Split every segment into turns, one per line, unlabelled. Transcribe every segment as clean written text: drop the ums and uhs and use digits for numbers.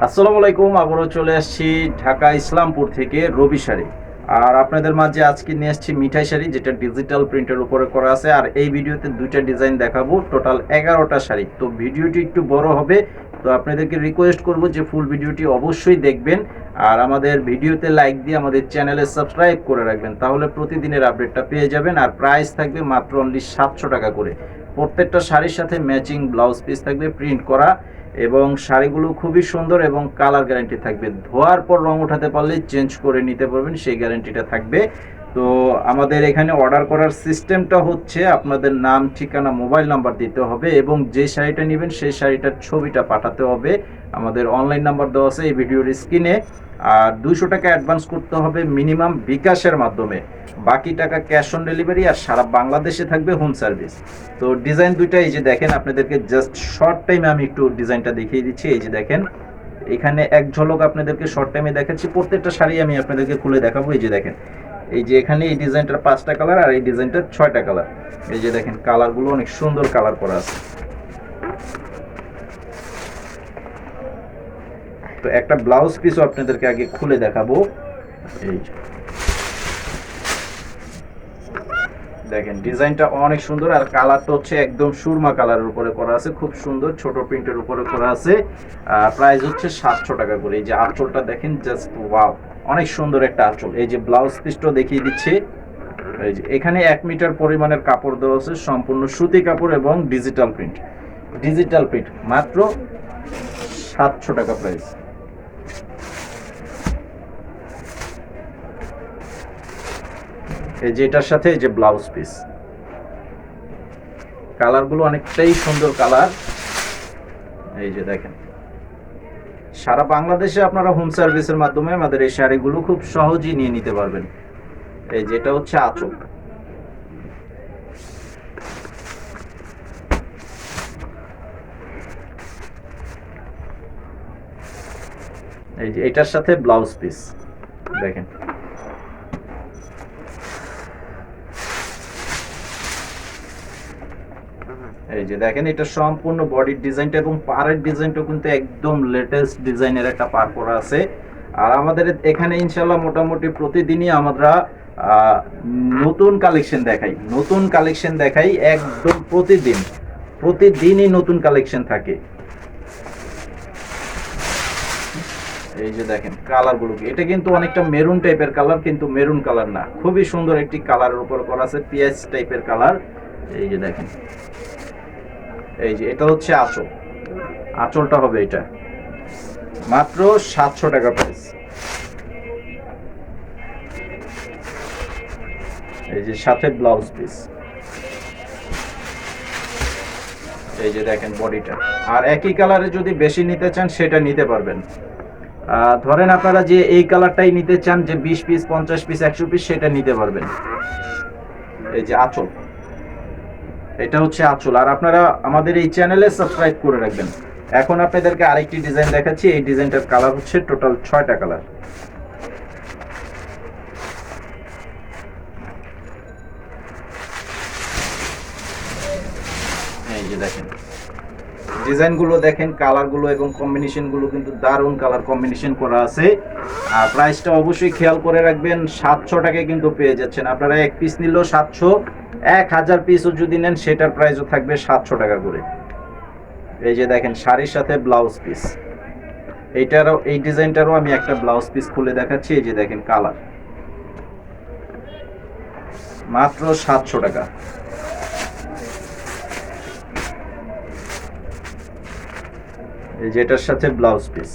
আসসালামু আলাইকুম। আবারও চলে আসছি ঢাকা ইসলামপুর থেকে রবি শাড়ি। আর আপনাদের মাঝে আজকে নিয়ে আসছি মিঠাই শাড়ি, যেটা ডিজিটাল প্রিন্টের উপরে করা আছে। আর এই ভিডিওতে দুইটা ডিজাইন দেখাবো, টোটাল 11টা শাড়ি। তো ভিডিওটি একটু বড় হবে, তো আপনাদেরকে রিকোয়েস্ট করব যে ফুল ভিডিওটি অবশ্যই দেখবেন। আর আমাদের ভিডিওতে লাইক দিয়ে আমাদের চ্যানেলে সাবস্ক্রাইব করে রাখবেন, তাহলে প্রতিদিনের আপডেটটা পেয়ে যাবেন। আর প্রাইস থাকবে মাত্র অনলি 700 টাকা করে। প্রত্যেকটা শাড়ির সাথে ম্যাচিং ব্লাউজ পিস থাকবে প্রিন্ট করা, এবং শাড়িগুলো খুবই সুন্দর এবং কালার গ্যারান্টি থাকবে। ধোয়ার পর রং উঠাতে পারলে চেঞ্জ করে নিতে পারবেন, সেই গ্যারান্টিটা থাকবে। তো আমাদের এখানে অর্ডার করার সিস্টেমটা হচ্ছে আপনাদের নাম, ঠিকানা, মোবাইল নাম্বার দিতে হবে, এবং যে শাড়িটা নেবেন সেই শাড়িটার ছবিটা পাঠাতে হবে। আমাদের অনলাইন নাম্বার দেওয়া আছে এই ভিডিওর স্ক্রিনে। আর 200 টাকা অ্যাডভান্স করতে হবে মিনিমাম বিকাশের মাধ্যমে, বাকি টাকা ক্যাশ অন ডেলিভারি। আর সারা বাংলাদেশে থাকবে হোম সার্ভিস। তো ডিজাইন দুইটা এই যে দেখেন, আপনাদেরকে জাস্ট শর্ট টাইমে আমি একটু ডিজাইনটা দেখিয়ে দিচ্ছি। এই যে দেখেন, এখানে এক ঝলক আপনাদেরকে শর্ট টাইমে দেখাচ্ছি। প্রত্যেকটা শাড়ি আমি আপনাদেরকে খুলে দেখাবো। এই যে দেখেন, এই যে এখানে এই ডিজাইনটার 5টা কালার, আর এই ডিজাইনটার 6টা কালার। এই যে দেখেন, কালারগুলো অনেক সুন্দর কালার করা আছে। তো একটা ব্লাউজ পিসও আপনাদেরকে আগে খুলে দেখাবো। এই যে দেখেন, ডিজাইনটা অনেক সুন্দর, আর কালারটা হচ্ছে একদম সুরমা কালারের উপরে করা আছে, খুব সুন্দর ছোট প্রিন্টের উপরে করা আছে। প্রাইস হচ্ছে 700 টাকা করে। এই যে আঁচলটা দেখেন, জাস্ট ওয়াও, অনেক সুন্দর একটা আঁচল। এই যে ব্লাউজ পিসটাও দেখিয়ে দিচ্ছি। এই যে এখানে 1 মিটার পরিমাণের কাপড় দেওয়া আছে, সম্পূর্ণ সুতি কাপড় এবং ডিজিটাল প্রিন্ট। ডিজিটাল প্রিন্ট মাত্র 700 টাকা প্রাইস। এই যে এটার সাথে এই যে ব্লাউজ পিস, কালারগুলো অনেকটাই সুন্দর কালার। এই যে দেখেন, সারা বাংলাদেশে আপনারা হোম সার্ভিসের মাধ্যমে আমাদের এই শাড়িগুলো খুব সহজেই নিয়ে নিতে পারবেন। এই যে এটা হচ্ছে আঁচল। এই যে এটার সাথে ব্লাউজ পিস দেখেন। এই যে দেখেন, এটা সম্পূর্ণ বডির ডিজাইনটা এবং পাড়ের ডিজাইনটা কিন্তু একদম লেটেস্ট ডিজাইনের একটা পাড় করা আছে। আর আমাদের এখানে ইনশাল্লাহ মোটামুটি প্রতিদিনই আমরা নতুন কালেকশন দেখাই, নতুন কালেকশন দেখাই একদম প্রতিদিনই নতুন কালেকশন থাকে। এই যে দেখেন কালারগুলো, এটা কিন্তু অনেকটা মেরুন টাইপের কালার, কিন্তু মেরুন কালার না, খুবই সুন্দর একটি কালারের উপর করা আছে, পিএস টাইপের কালার। এই যে দেখেন, এই যে এটা হচ্ছে আঁচল, আঁচলটা হবে এটা মাত্র 700 টাকা প্রাইস। এই যে সাথে ব্লাউজ পিস। এই যে দেখেন বডিটা। আর একই কালারে যদি বেশি নিতে চান সেটা নিতে পারবেন। ধরেন আপনারা যে এই কালারটাই নিতে চান, যে 20 পিস, 50 পিস, 100 পিস, সেটা নিতে পারবেন। এই যে আঁচল, এটা হচ্ছে আঁচল। আর আপনারা আমাদের এই চ্যানেলে সাবস্ক্রাইব করে রাখবেন। এখন আপনাদেরকে আরেকটি ডিজাইন দেখাচ্ছি। এই ডিজাইনটার কালার হচ্ছে টোটাল 6টা কালার। এই যে দেখেন, ডিজাইনগুলো দেখেন, কালারগুলো এবং কম্বিনেশনগুলো কিন্তু দারুণ কালার কম্বিনেশন করা আছে। আর প্রাইসটা অবশ্যই খেয়াল করে রাখবেন, 700 টাকায় কিন্তু পেয়ে যাচ্ছেন। আপনারা এক পিস নিলেও 700, 1000 পিসও যদি নেন সেটার প্রাইসও থাকবে 700 টাকা করে। এই যে দেখেন, শাড়ির সাথে ব্লাউজ পিস। এইটারও, এই ডিজাইনটারও আমি একটা ব্লাউজ পিস খুলে দেখাচ্ছি। এই যে দেখেন কালার, মাত্র 700 টাকা। এই যে এটার সাথে ব্লাউজ পিস।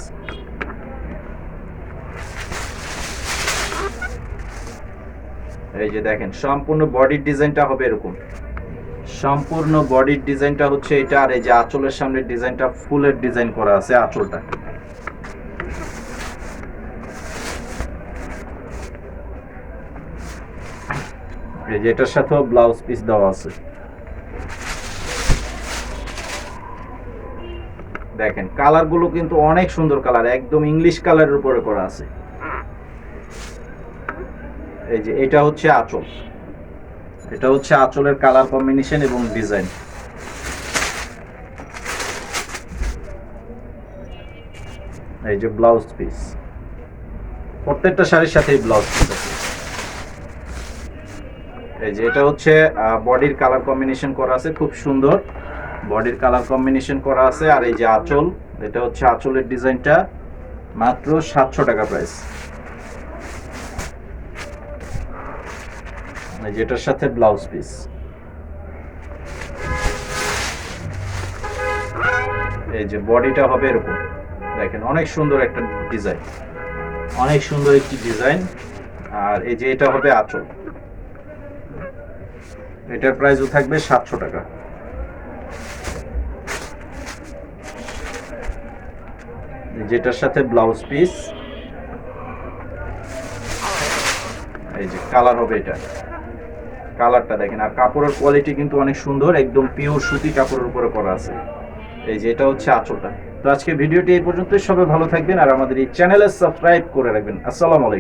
এই যে দেখেন, সম্পূর্ণ বডির ডিজাইনটা হবে এরকম, সম্পূর্ণ বডির ডিজাইনটা হচ্ছে এটা। আর এই যে আঁচলের সামনের ডিজাইনটা ফুলের ডিজাইন করা আছে আঁচলটা। এই যে এটার সাথেও ব্লাউজ পিস দেওয়া আছে। দেখেন কালারগুলো কিন্তু অনেক সুন্দর কালার, একদম ইংলিশ কালারের উপরে করা আছে। এই যে এটা হচ্ছে আঁচল, এটা হচ্ছে আঁচলের কালার কম্বিনেশন এবং ডিজাইন। এই যে ব্লাউজ পিস, প্রত্যেকটা শাড়ির সাথেই ব্লাউজ পিস আছে। এই যে এটা হচ্ছে বডির কালার কম্বিনেশন করা আছে, খুব সুন্দর বডির কালার কম্বিনেশন করা আছে। আর এই যে আঁচল, এটা হচ্ছে আঁচলের ডিজাইনটা, মাত্র 700 টাকা প্রাইস। এই যে এটার সাথে ব্লাউজ পিস। এই যে বডিটা হবে এরকম, দেখেন অনেক সুন্দর একটা ডিজাইন, অনেক সুন্দর একটি ডিজাইন। আর এই যে এটা হবে আঁচল, এটার প্রাইসও থাকবে 700 টাকা। যেটার সাথে ব্লাউজ পিস। এই যে কালার হবে এটা, কালারটা দেখেন। আর কাপড়ের কোয়ালিটি কিন্তু অনেক সুন্দর, একদম পিওর সুতি কাপড়ের উপরে করা আছে। এই যে এটা হচ্ছে আঁচলটা। তো আজকে ভিডিওটি এই পর্যন্তই, সবাই ভালো থাকবেন আর আমাদের এই চ্যানেলে সাবস্ক্রাইব করে রাখবেন। আসসালামু আলাইকুম।